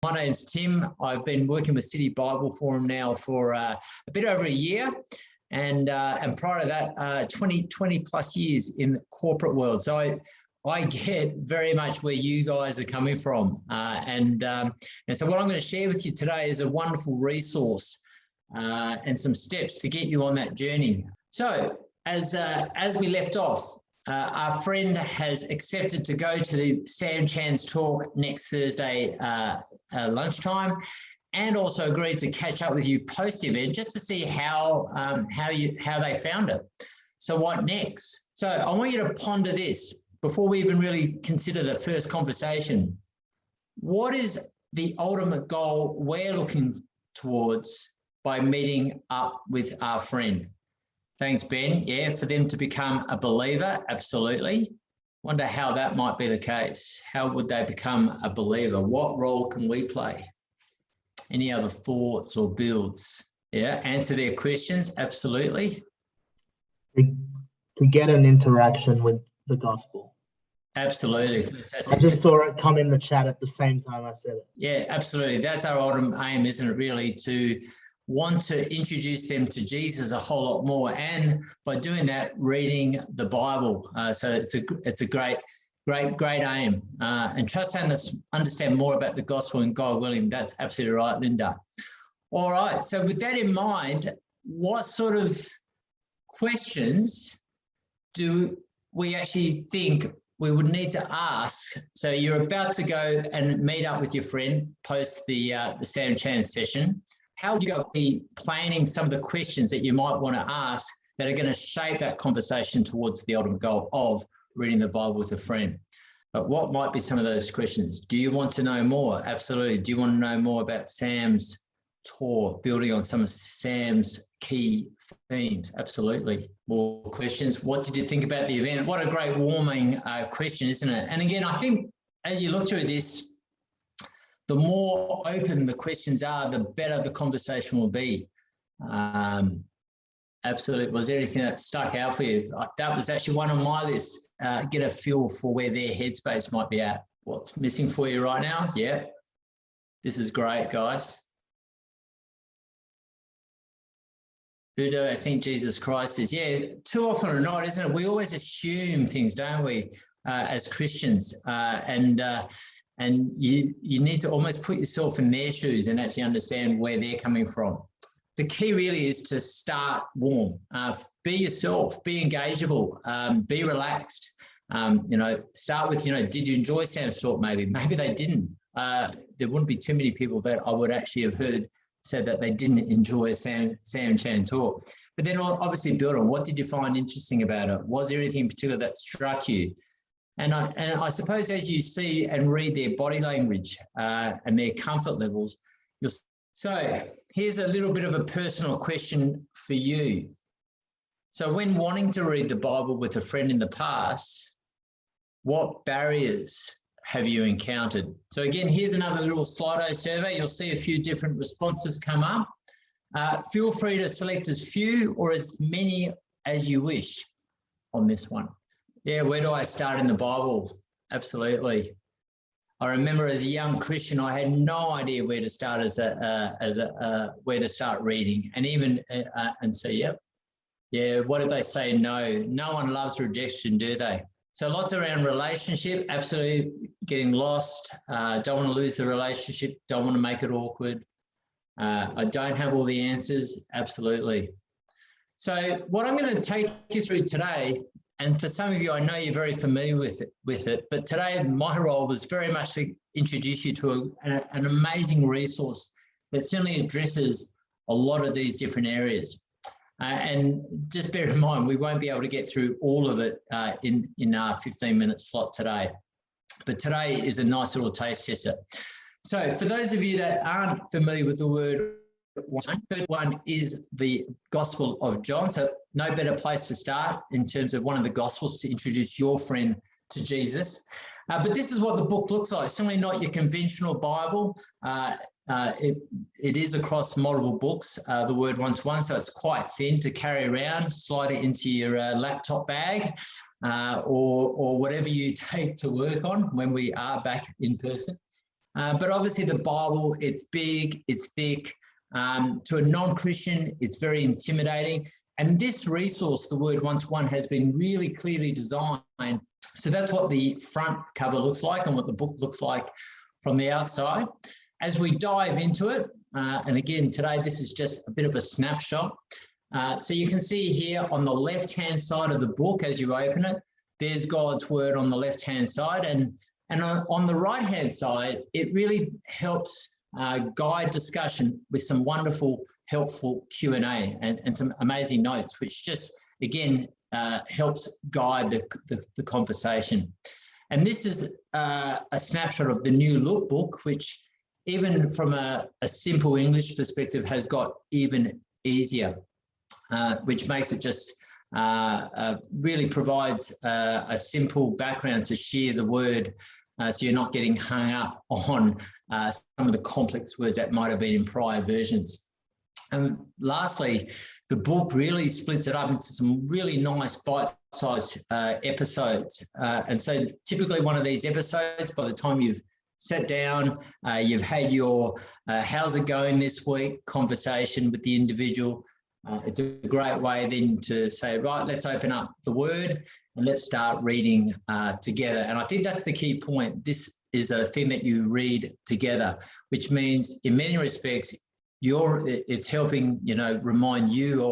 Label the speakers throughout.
Speaker 1: My name's Tim. I've been working with City Bible Forum now for a bit over a year, and prior to that, 20 plus years in the corporate world. So I get very much where you guys are coming from, and so what I'm going to share with you today is a wonderful resource and some steps to get you on that journey. So as we left off, our friend has accepted to go to Sam Chan's talk next Thursday lunchtime, and also agreed to catch up with you post-event just to see how they found it. So what next? So I want you to ponder this before we even really consider the first conversation. What is the ultimate goal we're looking towards by meeting up with our friend? Thanks, Ben. Yeah, for them to become a believer, absolutely. Wonder how that might be the case. How would they become a believer? What role can we play? Any other thoughts or builds? Yeah, answer their questions, absolutely.
Speaker 2: To get an interaction with the gospel.
Speaker 1: Absolutely, fantastic.
Speaker 2: I just saw it come in the chat at the same time I said it.
Speaker 1: Yeah, absolutely. That's our ultimate aim, isn't it, really, to want to introduce them to Jesus a whole lot more, and by doing that, reading the Bible. So it's a great aim, and trust and understand more about the gospel, and God willing, that's absolutely right, Linda. All right, so with that in mind, what sort of questions do we actually think we would need to ask? So you're about to go and meet up with your friend post the Sam Chan session. How would you go be planning some of the questions that you might want to ask that are going to shape that conversation towards the ultimate goal of reading the Bible with a friend? But what might be some of those questions? Do you want to know more? Absolutely. Do you want to know more about Sam's tour, building on some of Sam's key themes? Absolutely. More questions. What did you think about the event? What a great warming question, isn't it? And again, I think as you look through this, the more open the questions are, the better the conversation will be. Absolutely. Was there anything that stuck out for you? That was actually one on my list. Get a feel for where their headspace might be at. What's missing for you right now? Yeah. This is great, guys. Who do I think Jesus Christ is? Yeah, too often or not, isn't it? We always assume things, don't we, as Christians? And you need to almost put yourself in their shoes and actually understand where they're coming from. The key really is to start warm. Be yourself, be engageable, be relaxed. Start with, did you enjoy Sam's talk? Maybe they didn't. There wouldn't be too many people that I would actually have heard said that they didn't enjoy Sam Chan talk. But then obviously build on, what did you find interesting about it? Was there anything in particular that struck you? And I suppose as you see and read their body language and their comfort levels, so here's a little bit of a personal question for you. So when wanting to read the Bible with a friend in the past, what barriers have you encountered? So again, here's another little Slido survey. You'll see a few different responses come up. Feel free to select as few or as many as you wish on this one. Yeah, where do I start in the Bible? Absolutely. I remember as a young Christian, I had no idea where to start where to start reading, and even and so yeah. What if they say no? No one loves rejection, do they? So lots around relationship. Absolutely, getting lost. Don't want to lose the relationship. Don't want to make it awkward. I don't have all the answers. Absolutely. So what I'm going to take you through today. And for some of you, I know you're very familiar with it, but today my role was very much to introduce you to an amazing resource that certainly addresses a lot of these different areas. And just bear in mind, we won't be able to get through all of it in our 15-minute slot today. But today is a nice little taste tester. So for those of you that aren't familiar with the word, third one is the Gospel of John. So no better place to start in terms of one of the Gospels to introduce your friend to Jesus. But this is what the book looks like. Certainly not your conventional Bible. It is across multiple books, the Word 1-to-1, so it's quite thin to carry around. Slide it into your laptop bag or whatever you take to work on when we are back in person. But obviously the Bible, it's big, it's thick. To a non-Christian, it's very intimidating. And this resource, the Word One-to-One, has been really clearly designed. So that's what the front cover looks like and what the book looks like from the outside. As we dive into it, and again, today, this is just a bit of a snapshot. So you can see here on the left-hand side of the book, as you open it, there's God's Word on the left-hand side. And on the right-hand side, it really helps guide discussion with some wonderful, helpful Q&A and some amazing notes, which just, again, helps guide the conversation. And this is a snapshot of the New Look book, which even from a simple English perspective has got even easier, which makes it just really provides a simple background to share the word, so you're not getting hung up on some of the complex words that might have been in prior versions. And lastly, the book really splits it up into some really nice bite-sized episodes. And so typically one of these episodes, by the time you've sat down, you've had your how's it going this week conversation with the individual, it's a great way then to say, right, let's open up the Word and let's start reading together. And I think that's the key point. This is a thing that you read together, which means in many respects, it's helping, remind you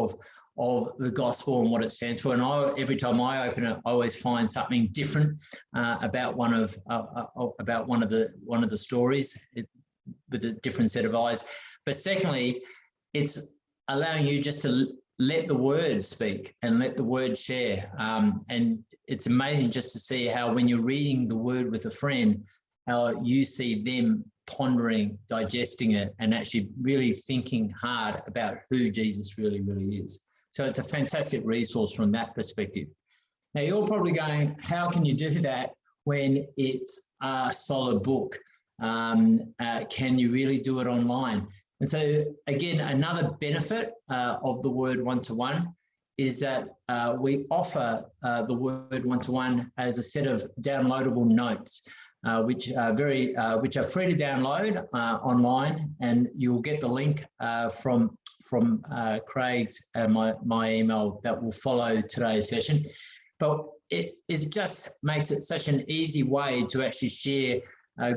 Speaker 1: of the gospel and what it stands for. And every time I open it, I always find something different about one of the stories with a different set of eyes. But secondly, it's allowing you just to let the word speak and let the word share. And it's amazing just to see how when you're reading the word with a friend, how you see them pondering, digesting it, and actually really thinking hard about who Jesus really, really is. So it's a fantastic resource from that perspective. Now, you're probably going, how can you do that when it's a solid book? Can you really do it online? And so, again, another benefit of the Word One-to-One is that we offer the Word One-to-One as a set of downloadable notes, which are free to download online, and you'll get the link from Craig's and my email that will follow today's session. But it just makes it such an easy way to actually share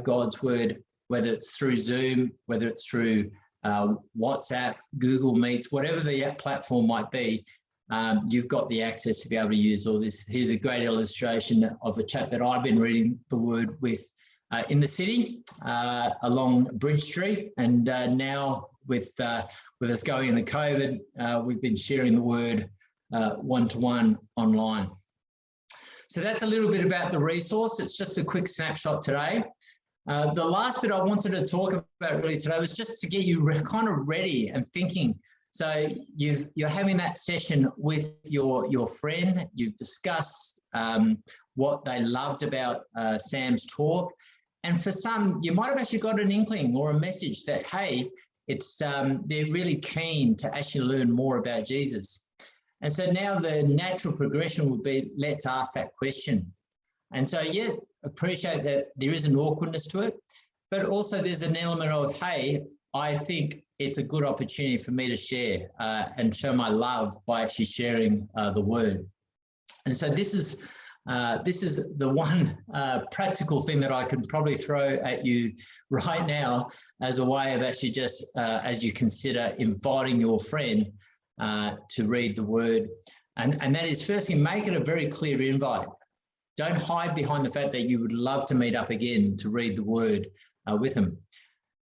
Speaker 1: God's Word, whether it's through Zoom, whether it's through WhatsApp, Google Meets, whatever the platform might be. You've got the access to be able to use all this. Here's a great illustration of a chap that I've been reading the Word with in the city along Bridge Street, and now with us going into COVID, we've been sharing the Word one-to-one online. So that's a little bit about the resource. It's just a quick snapshot today. The last bit I wanted to talk about really today was just to get you kind of ready and thinking. So you're having that session with your friend. You've discussed what they loved about Sam's talk. And for some, you might have actually got an inkling or a message that, hey, they're really keen to actually learn more about Jesus. And so now the natural progression would be, let's ask that question. And so, yeah, appreciate that there is an awkwardness to it, but also there's an element of, hey, I think it's a good opportunity for me to share and show my love by actually sharing the word. And so this is the one practical thing that I can probably throw at you right now as a way of actually just, as you consider inviting your friend to read the word. And that is, firstly, make it a very clear invite. Don't hide behind the fact that you would love to meet up again to read the word with them.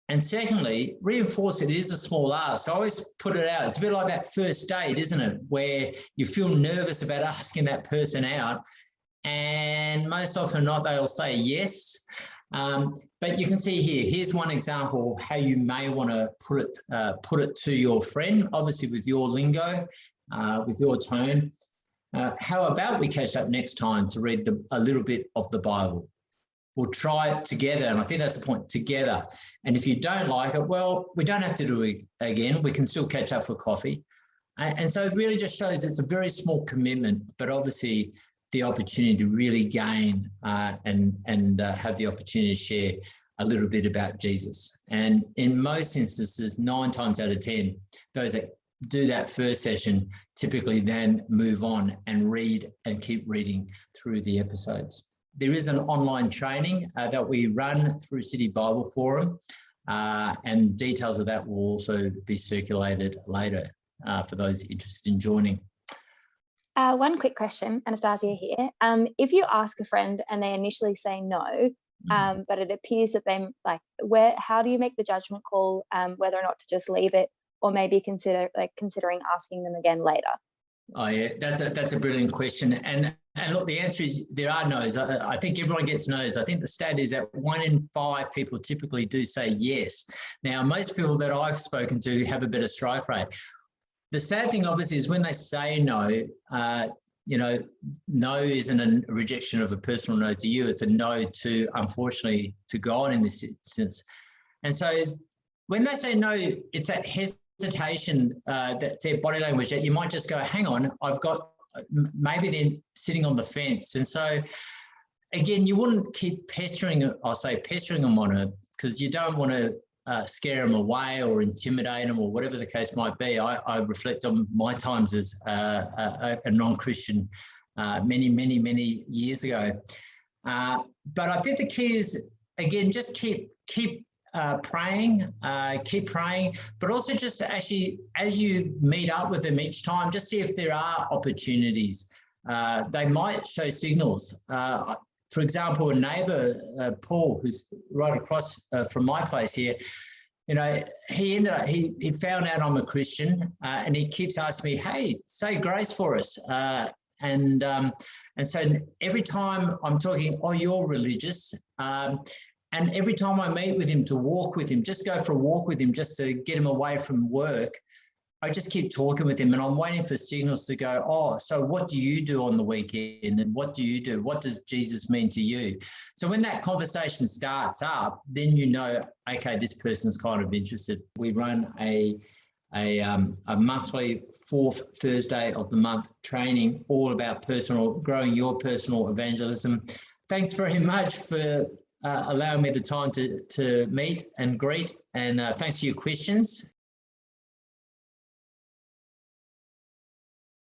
Speaker 1: And secondly, reinforce it is a small ask. So I always put it out. It's a bit like that first date, isn't it? Where you feel nervous about asking that person out. And most often not, they'll say yes. But you can see here's one example of how you may want to put it to your friend, obviously with your lingo, with your tone. How about we catch up next time to read a little bit of the Bible? We'll try it together. And I think that's the point, together. And if you don't like it, well, we don't have to do it again. We can still catch up for coffee. And so it really just shows it's a very small commitment, but obviously the opportunity to really gain and have the opportunity to share a little bit about Jesus. And in most instances, 9 times out of 10, those that do that first session typically then move on and read and keep reading through the episodes. There is an online training that we run through City Bible Forum, and details of that will also be circulated later for those interested in joining.
Speaker 3: One quick question, Anastasia here. If you ask a friend and they initially say no, but it appears that they how do you make the judgment call whether or not to just leave it, or maybe considering asking them again later?
Speaker 1: Oh yeah, that's a brilliant question. And look, the answer is there are no's. I think everyone gets no's. I think the stat is that 1 in 5 people typically do say yes. Now, most people that I've spoken to have a better strike rate. The sad thing, obviously, is when they say no, no isn't a rejection of a personal no to you. It's a no to, unfortunately, to God in this instance. And so when they say no, it's that hesitation, that's their body language, that you might just go, hang on, maybe they're sitting on the fence. And so, again, you wouldn't keep pestering them on it, because you don't want to scare them away or intimidate them or whatever the case might be. I reflect on my times as a non-Christian many years ago. But I think the key is, again, just keep praying, but also just actually, as you meet up with them each time, just see if there are opportunities. They might show signals. For example, a neighbour, Paul, who's right across from my place here, he found out I'm a Christian, and he keeps asking me, hey, say grace for us. And so every time I'm talking, oh, you're religious. And every time I meet with him to walk with him, just go for a walk with him, just to get him away from work, I just keep talking with him, and I'm waiting for signals to go, oh, so what do you do on the weekend? And what do you do? What does Jesus mean to you? So when that conversation starts up, then you know, okay, this person's kind of interested. We run a monthly 4th Thursday of the month training, all about growing your personal evangelism. Thanks very much for allowing me the time to meet and greet, and thanks for your questions.